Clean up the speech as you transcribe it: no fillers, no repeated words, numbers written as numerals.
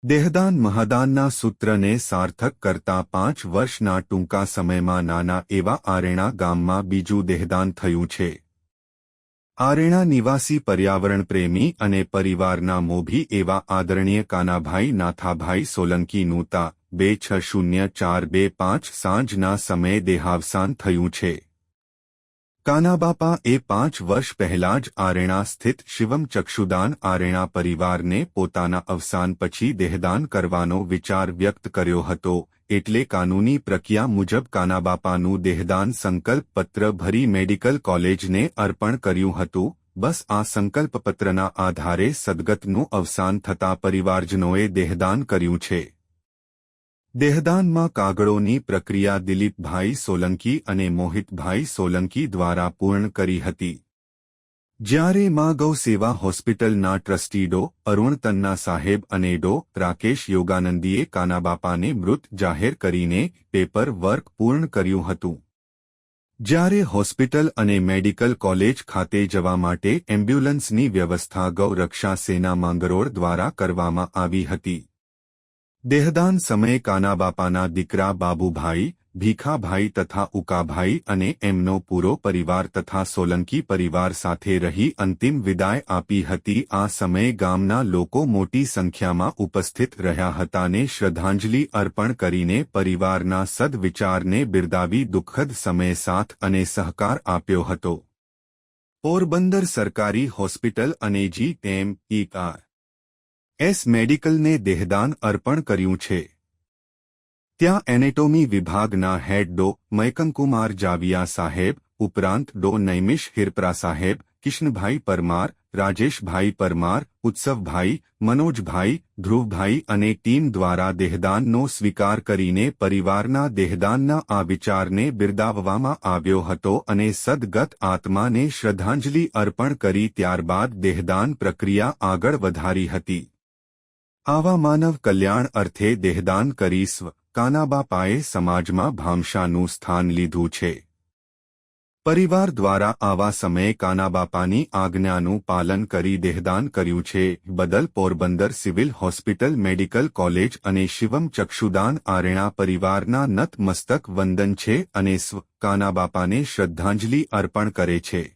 દેહદાન મહાદાનના સૂત્રને સાર્થક કરતા 5 વર્ષના ટૂંકા સમયમાં નાના એવા આરેણા ગામમાં બીજું દેહદાન થયું છે. આરેણા નિવાસી પર્યાવરણ પ્રેમી અને પરિવારના મોભી એવા આદરણીય કાનાભાઈ નાથાભાઈ સોલંકીનું તા 260425 સાંજના સમયે દેહાવસાન થયું છે. કાનાબાપા એ 5 વર્ષ પહેલા જ આરેણા સ્થિત શિવમ ચક્ષુદાન આરેણા પરિવારને પોતાના અવસાન પછી દેહદાન કરવાનો વિચાર વ્યક્ત કર્યો હતો, એટલે કાનૂની પ્રક્રિયા મુજબ કાનાબાપાનું દેહદાન સંકલ્પ પત્ર ભરી મેડિકલ કોલેજને અર્પણ કર્યું હતું. બસ આ સંકલ્પપત્રના આધારે સદગતનું અવસાન થતા પરિવારજનોએ દેહદાન કર્યું છે. દેહદાનમાં કાગળોની પ્રક્રિયા દિલીપભાઈ સોલંકી અને મોહિતભાઈ સોલંકી દ્વારા પૂર્ણ કરી હતી. જ્યારે મા ગૌ સેવા હોસ્પિટલના ટ્રસ્ટી ડો. અરુણ તન્ના સાહેબ અને ડો. રાકેશ યોગાનંદીએ કાનાબાપાને મૃત જાહેર કરીને પેપર વર્ક પૂર્ણ કર્યું હતું. જ્યારે હોસ્પિટલ અને મેડિકલ કોલેજ ખાતે જવા માટે એમ્બ્યુલન્સની વ્યવસ્થા ગૌરક્ષા સેના માંગરોળ દ્વારા કરવામાં આવી હતી. દેહદાન સમયે કાનાબાપાના દીકરા બાબુભાઈ, ભીખાભાઈ તથા ઉકાભાઈ અને એમનો પૂરો પરિવાર તથા સોલંકી પરિવાર સાથે રહી અંતિમ વિદાય આપી હતી. આ સમયે ગામના લોકો મોટી સંખ્યામાં ઉપસ્થિત રહ્યા હતા ને શ્રદ્ધાંજલિ અર્પણ કરીને પરિવારના સદવિચારને બિરદાવી દુઃખદ સમયે સાથ અને સહકાર આપ્યો હતો. પોરબંદર સરકારી હોસ્પિટલ અને G.M.E.R. મેડિકલને દેહદાન અર્પણ કર્યું છે. ત્યાં એનેટોમી વિભાગના હેડ ડો. મયંકુમાર જાવિયા સાહેબ ઉપરાંત ડો. નૈમિષ હિરપરા સાહેબ, કિશનભાઈ પરમાર, રાજેશભાઈ પરમાર, ઉત્સવભાઈ, મનોજભાઈ, ધ્રુવભાઈ અને ટીમ દ્વારા દેહદાનનો સ્વીકાર કરીને પરિવારના દેહદાનના આ વિચારને બિરદાવવામાં આવ્યો હતો અને સદગત આત્માને શ્રદ્ધાંજલિ અર્પણ કરી ત્યારબાદ દેહદાન પ્રક્રિયા આગળ વધારી હતી. આવા માનવ કલ્યાણ અર્થે દેહદાન કરી કાનાબાપાએ સમાજમાં ભામશાનું સ્થાન લીધું છે. પરિવાર દ્વારા આવા સમયે કાનાબાપાની આજ્ઞાનું પાલન કરી દેહદાન કર્યું છે બદલ Porbandar civil hospital, medical college અને શિવમ ચક્ષુદાન આરેણા પરિવારના નતમસ્તક વંદન છે અને કાનાબાપાને શ્રદ્ધાંજલિ અર્પણ કરે છે.